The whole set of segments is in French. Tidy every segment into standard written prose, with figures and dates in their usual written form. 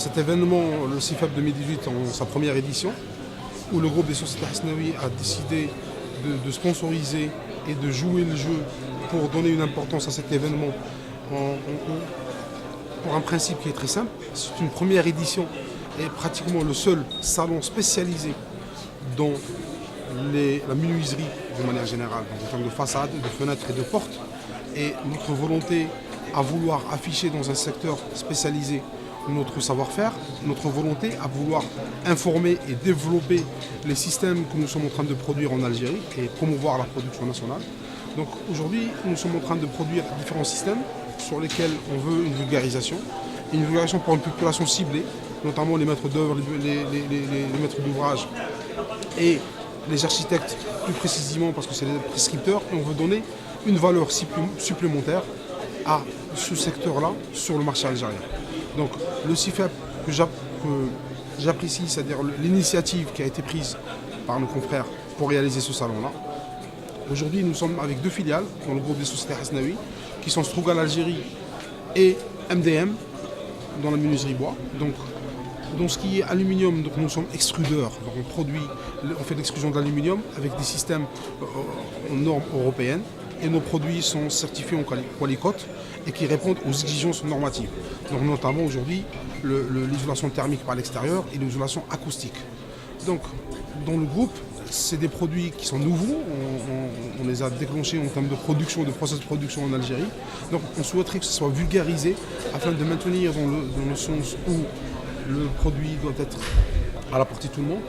cet événement, le CIFAB 2018, en sa première édition, où le groupe des sociétés Hasnaoui a décidé de sponsoriser et de jouer le jeu pour donner une importance à cet événement pour un principe qui est très simple. C'est une première édition et pratiquement le seul salon spécialisé dans la menuiserie de manière générale, en termes de façades, de fenêtres et de portes. Et notre volonté à vouloir afficher dans un secteur spécialisé notre savoir-faire, notre volonté à vouloir informer et développer les systèmes que nous sommes en train de produire en Algérie et promouvoir la production nationale. Donc aujourd'hui, nous sommes en train de produire différents systèmes sur lesquels on veut une vulgarisation pour une population ciblée, notamment les maîtres d'œuvre, les maîtres d'ouvrage et les architectes plus précisément parce que c'est les prescripteurs, et on veut donner une valeur supplémentaire à ce secteur-là sur le marché algérien. Donc le CIFAB que j'apprécie, c'est-à-dire l'initiative qui a été prise par nos confrères pour réaliser ce salon-là. Aujourd'hui, nous sommes avec 2 filiales dans le groupe des sociétés Hasnaoui, qui sont Strugal Algérie et MDM dans la menuiserie bois. Donc, dans ce qui est aluminium, donc nous sommes extrudeurs. Donc on fait de l'extrusion de l'aluminium avec des systèmes aux normes européennes. Et nos produits sont certifiés en Qualicote et qui répondent aux exigences normatives. Donc notamment aujourd'hui, l'isolation thermique par l'extérieur et l'isolation acoustique. Donc dans le groupe, c'est des produits qui sont nouveaux. On les a déclenchés en termes de production, de process de production en Algérie. Donc on souhaiterait que ce soit vulgarisé afin de maintenir dans le sens où le produit doit être à la portée de tout le monde,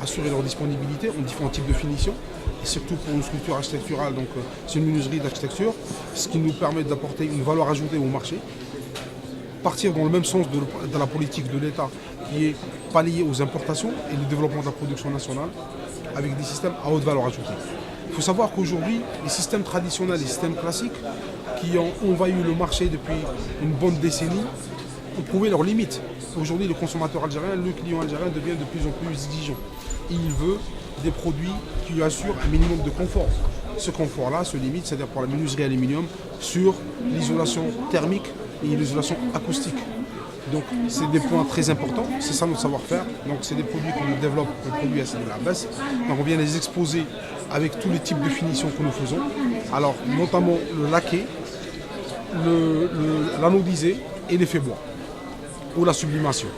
assurer leur disponibilité en différents types de finitions. Et surtout pour une structure architecturale, donc c'est une menuiserie d'architecture, ce qui nous permet d'apporter une valeur ajoutée au marché, partir dans le même sens de la politique de l'État qui est pallier aux importations et le développement de la production nationale avec des systèmes à haute valeur ajoutée. Il faut savoir qu'aujourd'hui, les systèmes traditionnels, les systèmes classiques qui ont envahi le marché depuis une bonne décennie ont prouvé leurs limites. Aujourd'hui, le consommateur algérien, le client algérien devient de plus en plus exigeant. Il veut des produits qui lui assurent un minimum de confort. Ce confort-là se limite, c'est-à-dire pour la menuiserie aluminium, sur l'isolation thermique et l'isolation acoustique. Donc c'est des points très importants, c'est ça notre savoir-faire. Donc c'est des produits qu'on développe, qu'on produit à Sidi Abbas. Donc on vient les exposer avec tous les types de finitions que nous faisons. Alors notamment le laqué, l'anodisé et l'effet bois, ou la sublimation.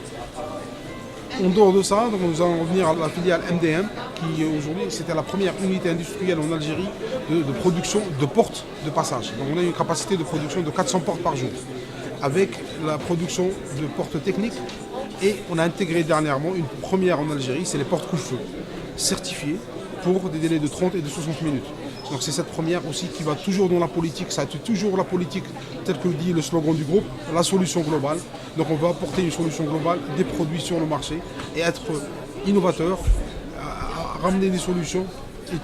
En dehors de ça, donc nous allons revenir à la filiale MDM, qui aujourd'hui c'était la première unité industrielle en Algérie de production de portes de passage. Donc on a une capacité de production de 400 portes par jour, avec la production de portes techniques. Et on a intégré dernièrement une première en Algérie, c'est les portes coupe-feu, certifiées pour des délais de 30 et de 60 minutes. Donc c'est cette première aussi qui va toujours dans la politique, ça a été toujours la politique, tel que dit le slogan du groupe, la solution globale. Donc on va apporter une solution globale, des produits sur le marché et être innovateur, à ramener des solutions. Et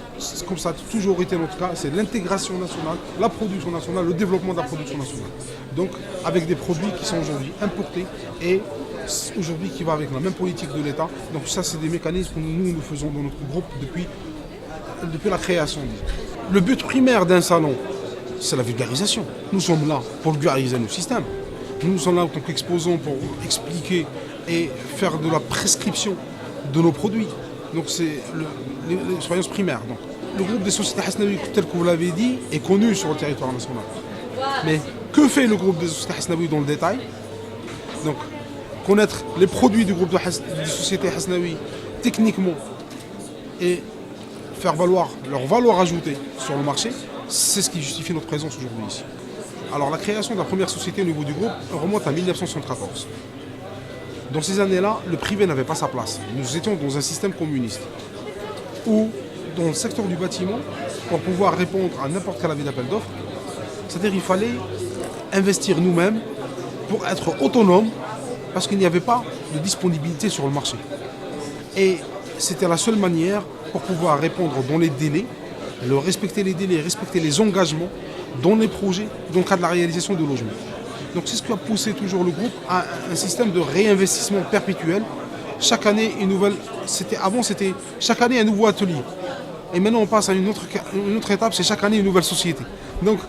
comme ça a toujours été notre cas, c'est l'intégration nationale, la production nationale, le développement de la production nationale. Donc avec des produits qui sont aujourd'hui importés et aujourd'hui qui vont avec la même politique de l'État. Donc ça c'est des mécanismes que nous faisons dans notre groupe depuis la création. Le but primaire d'un salon, c'est la vulgarisation. Nous sommes là pour vulgariser nos systèmes. Nous sommes là en tant qu'exposants pour expliquer et faire de la prescription de nos produits. Donc c'est l'expérience primaire. Donc, le groupe des sociétés Hasnaoui, tel que vous l'avez dit, est connu sur le territoire national. Mais que fait le groupe des sociétés Hasnaoui dans le détail? Donc connaître les produits du groupe des sociétés Hasnaoui techniquement et faire valoir leur valeur ajoutée sur le marché, c'est ce qui justifie notre présence aujourd'hui ici. Alors la création de la première société au niveau du groupe remonte à 1974. Dans ces années-là, le privé n'avait pas sa place. Nous étions dans un système communiste où, dans le secteur du bâtiment, pour pouvoir répondre à n'importe quel avis d'appel d'offres, c'est-à-dire qu'il fallait investir nous-mêmes pour être autonome parce qu'il n'y avait pas de disponibilité sur le marché. Et c'était la seule manière pour pouvoir répondre dans les délais, respecter les délais, respecter les engagements dans les projets, dans le cadre de la réalisation de logements. Donc c'est ce qui a poussé toujours le groupe à un système de réinvestissement perpétuel. Chaque année, avant c'était chaque année un nouveau atelier. Et maintenant on passe à une autre étape, c'est chaque année une nouvelle société. Donc,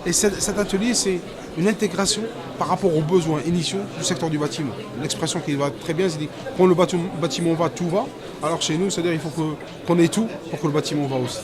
et cet atelier, c'est une intégration par rapport aux besoins initiaux du secteur du bâtiment. L'expression qui va très bien, c'est dit quand le bâtiment va, tout va. Alors chez nous, c'est-à-dire qu'il faut qu'on ait tout pour que le bâtiment va aussi.